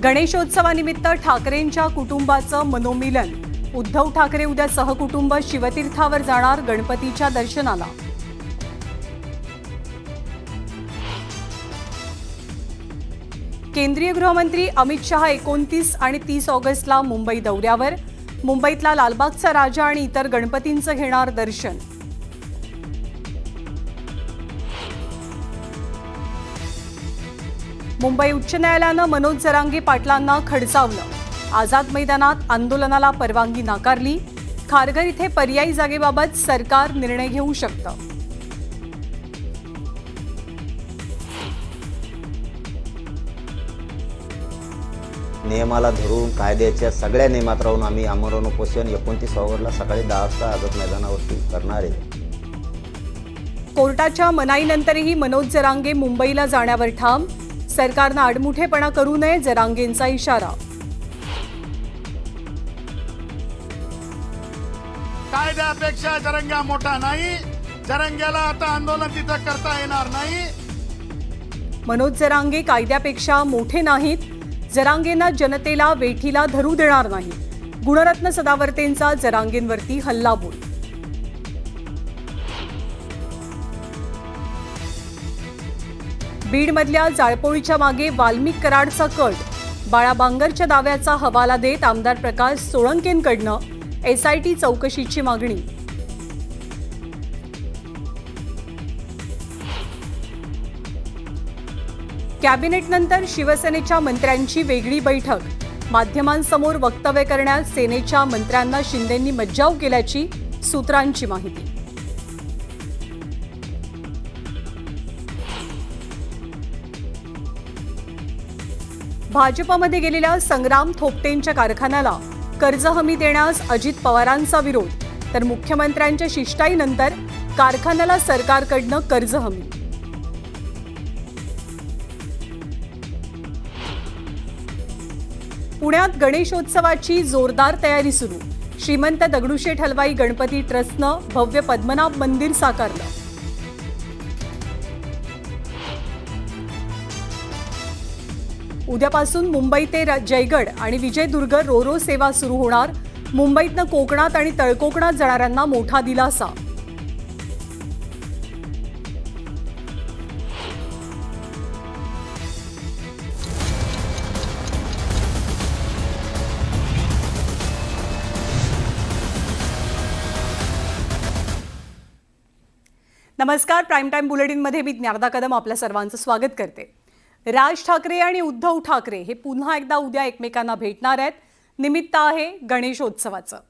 गणेशोत्सवानिमित्त ठाकरेंच्या कुटुंबाचं मनोमिलन। उद्धव ठाकरे उद्या सहकुटुंब शिवतीर्थावर जाणार गणपतीच्या दर्शनाला। केंद्रीय गृहमंत्री अमित शहा 29 आणि 30 ऑगस्टला मुंबई दौऱ्यावर। मुंबईतला लालबागचा राजा आणि इतर गणपतींचं घेणार दर्शन। मुंबई उच्च न्यायालयानं मनोज जरांगे पाटलांना खडसावलं। आझाद मैदानात आंदोलनाला परवानगी नाकारली। खारघर इथे पर्यायी जागेबाबत सरकार निर्णय घेऊ शकतं। नियमाला धरून कायद्याच्या सगळ्या नियमात राहून आम्ही आमरण उपोषण 29 ऑगस्टला सकाळी 10 वाजता आझाद मैदानावरती करणार आहे। कोर्टाच्या मनाईनंतरही मनोज जरांगे मुंबईला जाण्यावर ठाम। सरकारनं आडमुठेपणा करू नये, जरांगेंचा इशारा। कायद्यापेक्षा जरंगा मोठा नाही, जरंग्याला आता आंदोलन तिथं करता येणार नाही। मनोज जरांगे कायद्यापेक्षा मोठे नाहीत, जरांगेंना जनतेला वेठीला धरू देणार नाही। गुणरत्न सदावर्तेंचा जरांगेंवरती हल्लाबोल। बीडमधल्या जाळपोळीच्या मागे वाल्मिक कराडचा कट। बाळा बांगरच्या दाव्याचा हवाला देत आमदार प्रकाश सोळंकेंकडनं एसआयटी चौकशीची मागणी। कॅबिनेटनंतर शिवसेनेच्या मंत्र्यांची वेगळी बैठक। माध्यमांसमोर वक्तव्य करण्यास सेनेच्या मंत्र्यांना शिंदेंनी मज्जाव केल्याची सूत्रांची माहिती। भाजपमध्ये गेलेल्या संग्राम थोपटेंच्या कारखान्याला कर्ज हमी देण्यास अजित पवारांचा विरोध, तर मुख्यमंत्र्यांच्या शिष्टाईनंतर कारखान्याला सरकारकडनं कर्ज हमी। पुण्यात गणेशोत्सवाची जोरदार तयारी सुरू। श्रीमंत दगडूशेठ हलवाई गणपती ट्रस्टनं भव्य पद्मनाभ मंदिर साकारलं। उद्यापासून मुंबई ते जयगड आणि विजयदुर्ग रोरो सेवा सुरू होणार। मुंबईतनं कोकणात आणि तळकोकणात जाणाऱ्यांना मोठा दिलासा। नमस्कार, प्राईम टाइम बुलेटिनमध्ये मी ज्ञानदा कदम आपल्या सर्वांचं स्वागत करते। राज ठाकरे आणि उद्धव ठाकरे हे पुन्हा एकदा उद्या एकमेकांना भेटणार आहेत। निमित्त आहे गणेशोत्सवाचं।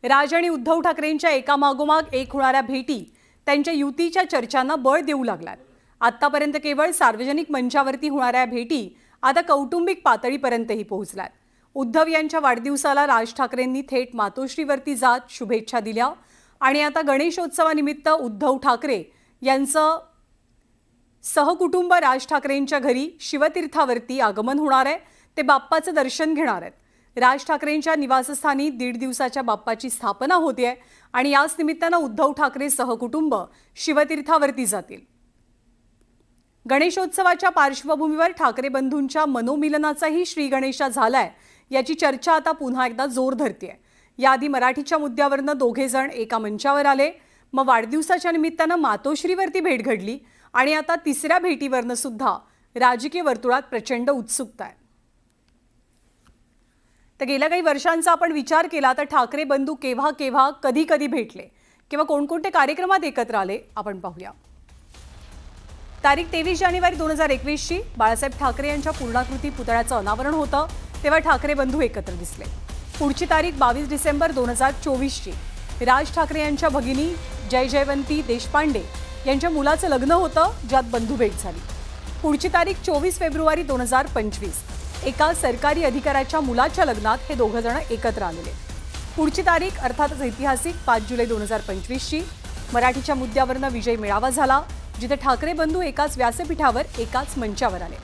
राज आणि उद्धव ठाकरेंच्या एकामागोमाग एक होणाऱ्या भेटी त्यांच्या युतीच्या चर्चांना बळ देऊ लागल्यात। आतापर्यंत केवळ सार्वजनिक मंचावरती होणाऱ्या भेटी आता कौटुंबिक पातळीपर्यंतही पोहोचल्यात। उद्धव यांच्या वाढदिवसाला राज ठाकरेंनी थेट मातोश्रीवरती जात शुभेच्छा दिल्या आणि आता गणेशोत्सवानिमित्त उद्धव ठाकरे यांचं सहकुटुंब राज ठाकरेंच्या घरी शिवतीर्थावरती आगमन होणार आहे। ते बाप्पाचं दर्शन घेणार आहेत। राज ठाकरेंच्या निवासस्थानी 1.5 दिवसाच्या बाप्पाची स्थापना होते आणि याच निमित्तानं उद्धव ठाकरे सहकुटुंब शिवतीर्थावरती जातील। गणेशोत्सवाच्या पार्श्वभूमीवर ठाकरे बंधूंच्या मनोमिलनाचाही श्री गणेशा झालाय याची चर्चा आता पुन्हा एकदा जोर धरतेय। याआधी मराठीच्या मुद्द्यावरनं दोघे जण एका मंचावर आले, मग वाढदिवसाच्या निमित्तानं मातोश्रीवरती भेट घडली आणि आता तिसऱ्या भेटीवरनं सुद्धा राजकीय वर्तुळात प्रचंड उत्सुकता आहे। तर गेल्या काही वर्षांचा आपण विचार केला तर ठाकरे बंधू केव्हा केव्हा कधी कधी भेटले किंवा कोणकोणते कार्यक्रमात एकत्र आले आपण पाहूया। तारीख 23 जानेवारी 2021 ची बाळासाहेब ठाकरे यांच्या पूर्णाकृती पुतळ्याचं अनावरण होतं, तेव्हा ठाकरे बंधू एकत्र दिसले। पुढची तारीख 22 डिसेंबर 2024 ची राज ठाकरे यांच्या भगिनी जयवंती देशपांडे यांच्या मुलाचं लग्न होतं, ज्यात बंधू भेट झाली। पुढची तारीख 24 फेब्रुवारी 2025 एका सरकारी अधिकाऱ्याच्या मुलाच्या लग्नात हे दोघं जण एकत्र आलेले। पुढची तारीख अर्थातच ऐतिहासिक 5 जुलै 2025 ची मराठीच्या मुद्द्यावरनं विजय मेळावा झाला, जिथे ठाकरे बंधू एकाच व्यासपीठावर एकाच मंचावर आले।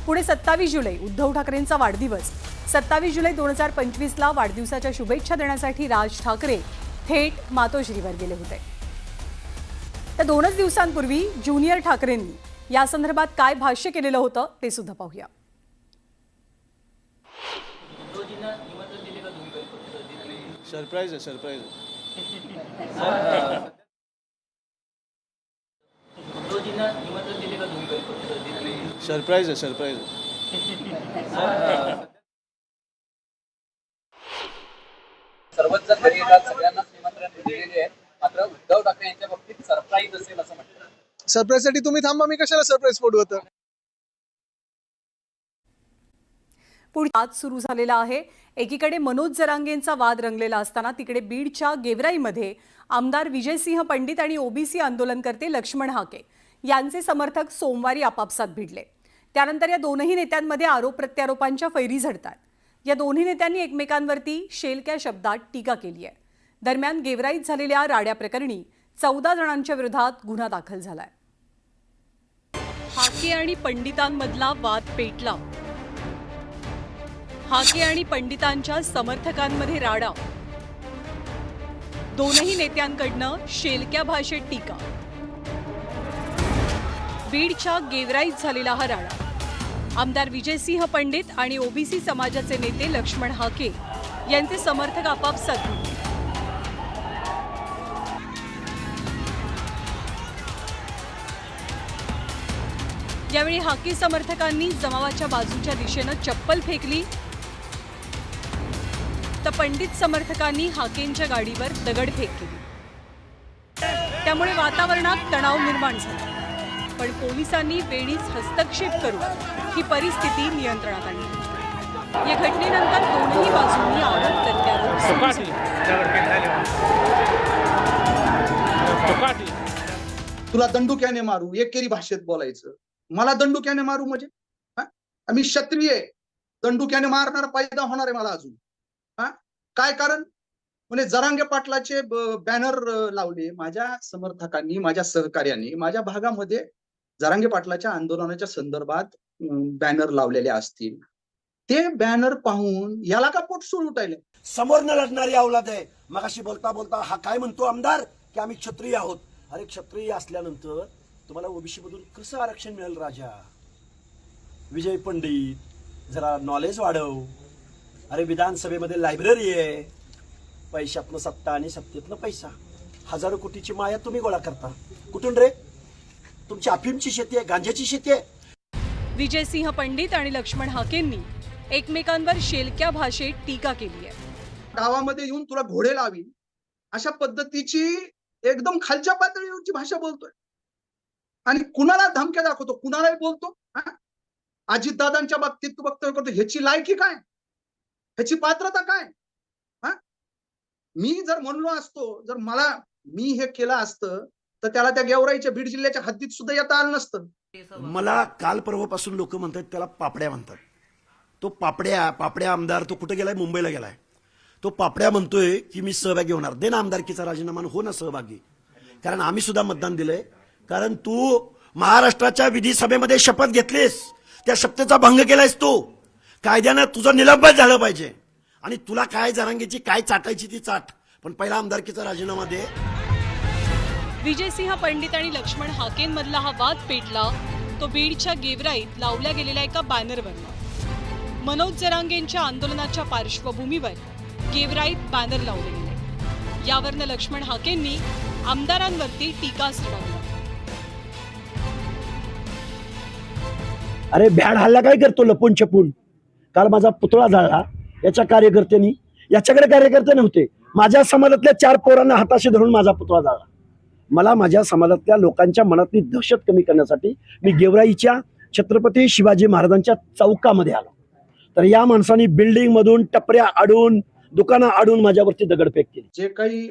पुढे 27 जुलै उद्धव ठाकरेंचा वाढदिवस। 27 जुलै 2025 ला वाढदिवसाच्या शुभेच्छा देण्यासाठी राज ठाकरे थेट मातोश्रीवर गेले होते। तर 2 दिवसांपूर्वी ज्युनियर ठाकरेंनी या संदर्भात काय भाष्य केलेलं होतं ते सुद्धा पाहूया। सरप्राईज आहे सरप्राईज. उद्धवजींना निमंत्रण दिले का तुम्ही कधी? सरप्राईज आहे सरप्राईज. सर्वच जण घरी येतात, सगळ्यांनाच निमंत्रण दिलेले आहे, मात्र उद्धव ठाकरे यांच्या बाबतीत सरप्राईज असेल असं म्हटलं. सरप्राईज साठी तुम्ही थांबा, मी कशाला सरप्राईज फोडू होतं. पुढे आज सुरू झालेला आहे. एकीकडे मनोज जरांगेंचा वाद रंगलेला असताना तिकडे बीडच्या गेवराईमध्ये आमदार विजयसिंह पंडित आणि ओबीसी आंदोलनकर्ते लक्ष्मण हाके यांचे समर्थक सोमवारी आपापसात भिडले. त्यानंतर या दोनही नेत्यांमध्ये आरोप प्रत्यारोपांच्या फैरी झडतात. या दोन्ही नेत्यांनी एकमेकांवरती शेलक्या शब्दात टीका केली आहे. दरम्यान गेवराईत झालेल्या राड्या प्रकरणी 14 जणांच्या विरोधात गुन्हा दाखल झालाय. हाके आणि पंडितांमधला वाद पेटला. हाके आणि पंडितांच्या समर्थकांमध्ये राडा. दोनही नेत्यांकडनं शेलक्या भाषेत टीका. बीडच्या गेवराईत झालेला हा राडा. आमदार विजयसिंह पंडित आणि ओबीसी समाजाचे नेते लक्ष्मण हाके यांचे समर्थक आपापसात भिडले. यावेळी हाके समर्थकांनी जमावाच्या बाजूच्या दिशेनं चप्पल फेकली, तर पंडित समर्थकांनी हाकेंच्या गाडीवर दगडफेक केली. त्यामुळे वातावरणात तणाव निर्माण झाला. पण पोलिसांनी वेळीच हस्तक्षेप करून ही परिस्थिती नियंत्रणात आणली. या घटनेनंतर दोन्ही बाजूंनी आरोप प्रत्यारोप सुरू झाले. तुला दंडुक्याने मारू, एकेरी भाषेत बोलायचं. मला दंडुक्याने मारू म्हणजे आम्ही क्षत्रिय आहे, दंडुक्याने मारणार पैदा होणार आहे मला अजून. काय कारण? म्हणजे जरांगे पाटलाचे बॅनर लावले माझ्या समर्थकांनी, माझ्या सहकार्यांनी. माझ्या भागामध्ये जरांगे पाटलाच्या आंदोलनाच्या संदर्भात बॅनर लावलेले असतील. ते बॅनर पाहून याला का पोटसूळ उठायले? समोर न लढणारी अवलाद आहे. मगाशी बोलता बोलता हा काय म्हणतो आमदार की आम्ही क्षत्रिय आहोत. अरे क्षत्रिय असल्यानंतर तुम्हाला ओबीसी मधून कसं आरक्षण मिळेल राजा? विजय पंडित जरा नॉलेज वाढव. अरे विधानसभेमध्ये लायब्ररी आहे. पैशातनं सत्ता आणि सत्तेतनं पैसा. हजारो कोटीची माया तुम्ही गोळा करता. कुठून रे? तुमची अफीमची शेती आहे, गांजाची शेती आहे. विजयसिंह पंडित आणि लक्ष्मण हाकेंनी एकमेकांवर शेलक्या भाषेत टीका केली आहे. गावामध्ये येऊन तुला घोडे लावी अशा पद्धतीची एकदम खालच्या पातळीवरची भाषा बोलतोय. आणि कुणाला धमक्या दाखवतो, कुणालाही बोलतो. अजितदादांच्या बाबतीत तू वक्तव्य करतो. ह्याची लायकी काय? ह्याची पात्रता काय? मी जर म्हणलो असतो, जर मी हे केलं असतं तर त्याला त्या गेवराईच्या बीड जिल्ह्याच्या हद्दीत सुद्धा येता आलं नसतं. मला काल परवापासून लोक म्हणतात त्याला पापड्या म्हणतात. तो पापड्या आमदार तो कुठे गेलाय? मुंबईला गेलाय. तो पापड्या म्हणतोय की मी सहभागी होणार. दे ना आमदारकीचा राजीनामा, हो ना सहभागी. कारण आम्ही सुद्धा मतदान दिलंय. कारण तू महाराष्ट्राच्या विधिसभेमध्ये शपथ घेतलीस, त्या शपथेचा भंग केलायस तू. कायद्यानं तुझं निलंबन झालं पाहिजे. आणि तुला काय जरांगेची काय चाटायची ती चाट, पण पहिला आमदारकीचा राजीनामा दे. विजयसिंह पंडित आणि लक्ष्मण हाकेंमधला हा वाद पेटला तो बीडच्या गेवराईत लावल्या गेलेल्या एका बॅनरवर. मनोज जरांगेंच्या आंदोलनाच्या पार्श्वभूमीवर गेवराईत बॅनर लावले गेले. यावरनं लक्ष्मण हाकेंनी आमदारांवरती टीकास्त्र डागलं. अरे भ्याड हल्ला काय करतो लपून छपून? काल माझा पुतळा जाळला याच्या कार्यकर्त्यांनी. याच्याकडे कार्यकर्ते नव्हते. माझ्या समाजातल्या 4 पोरांना हाताशी धरून माझा पुतळा जाळला. मला माझ्या समाजातल्या लोकांच्या मनातली दहशत कमी करण्यासाठी मी गेवराईच्या छत्रपती शिवाजी महाराजांच्या चौकामध्ये आलो. तर या माणसांनी बिल्डिंग मधून टपऱ्या आडून, दुकानं आडून माझ्यावरती दगडफेक केली. जे काही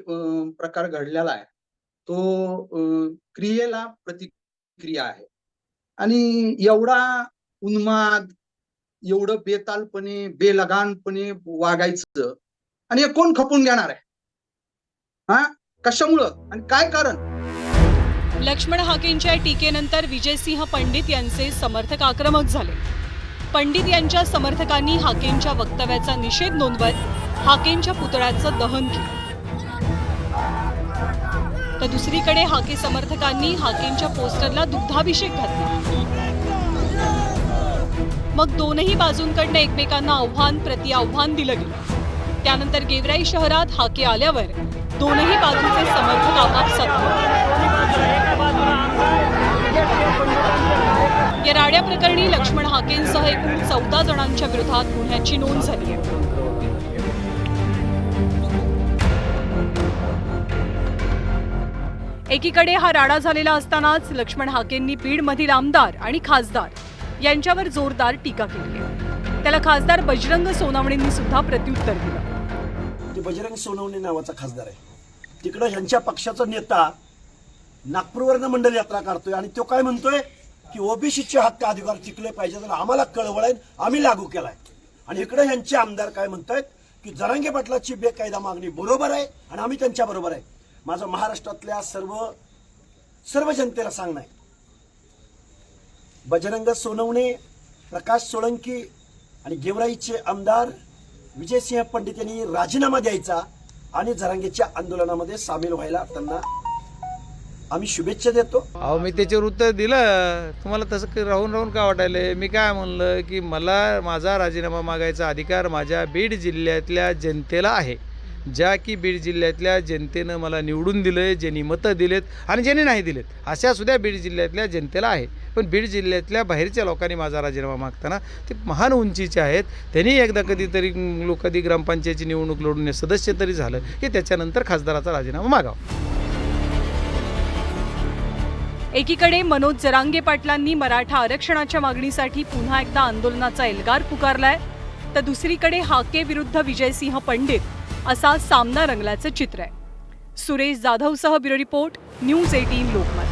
प्रकार घडलेला आहे तो क्रियेला प्रतिक्रिया आहे. आणि एवढा उन्माद, एवढं बेतालपणे, बेलगानपणे वागायचं आणि हे कोण खपून घेणार आहे? कशामुळं आणि काय कारण? लक्ष्मण हाकेंच्या टीकेनंतर विजयसिंह पंडित यांचे समर्थक आक्रमक झाले. पंडित यांच्या समर्थकांनी हाकेंच्या वक्तव्याचा निषेध नोंदवत हाकेंच्या पुतळ्याचं दहन केलं. तर दुसरीकडे हाके समर्थकांनी हाकेंच्या पोस्टरला दुग्धाभिषेक घातला. मग दोनही बाजूंकडनं एकमेकांना आव्हान प्रति आव्हान दिलं गेलं. त्यानंतर गेवराई शहरात हाके आल्यावर दोनही बाजूचे समर्थक आपापसात या राड्या प्रकरणी लक्ष्मण हाकेंसह एकूण 14 जणांच्या विरोधात गुन्ह्याची नोंद झाली आहे. एकीकडे हा राडा झालेला असतानाच लक्ष्मण हाकेंनी बीडमधील आमदार आणि खासदार यांच्यावर जोरदार टीका केली आहे. त्याला खासदार बजरंग सोनवणेंनी सुद्धा प्रत्युत्तर दिलं. ते बजरंग सोनवणे नावाचा खासदार आहे. तिकडं ह्यांच्या पक्षाचा नेता नागपूरवरनं मंडल यात्रा काढतोय आणि तो काय म्हणतोय की ओबीसीचे हक्क अधिकार टिकले पाहिजे, तर आम्हाला कळवळ आहे, आम्ही लागू केलाय. आणि इकडे ह्यांचे आमदार काय म्हणतायत की जरांगे पाटलाची बेकायदा मागणी बरोबर आहे आणि आम्ही त्यांच्या बरोबर आहे. माझं महाराष्ट्रातल्या सर्व जनतेला सांगणं आहे, बजरंग सोनवणे, प्रकाश सोळंकी आणि गेवराईचे आमदार विजयसिंह पंडित यांनी राजीनामा द्यायचा आणि जरांगेच्या आंदोलनामध्ये सामील व्हायला त्यांना आम्ही शुभेच्छा देतो. अहो, मी त्याच्यावर उत्तर दिलं. तुम्हाला तसं राहून का वाटायलंय? मी काय म्हणलं की मला माझा राजीनामा मागायचा अधिकार माझ्या बीड जिल्ह्यातल्या जनतेला आहे. ज्या की बीड जिल्ह्यातल्या जनतेनं मला निवडून दिलंय, ज्यांनी मतं दिलेत आणि ज्यांनी नाही दिलेत, अशा सुद्धा बीड जिल्ह्यातल्या जनतेला आहे. पण बीड जिल्ह्यातल्या बाहेरच्या लोकांनी माझा राजीनामा मागताना ते महान उंचीचे आहेत. त्यांनी एकदा कधीतरी कधी ग्रामपंचायतीची निवडणूक लढून सदस्य तरी झालं की त्याच्यानंतर खासदाराचा राजीनामा मागावा. एकीकडे मनोज जरांगे पाटलांनी मराठा आरक्षणाच्या मागणीसाठी पुन्हा एकदा आंदोलनाचा एल्गार पुकारलाय, तर दुसरीकडे हाके विरुद्ध विजयसिंह पंडित असा सामना रंगल्याचं चित्र आहे. सुरेश जाधवसह ब्युरो रिपोर्ट, न्यूज 18 लोकमत.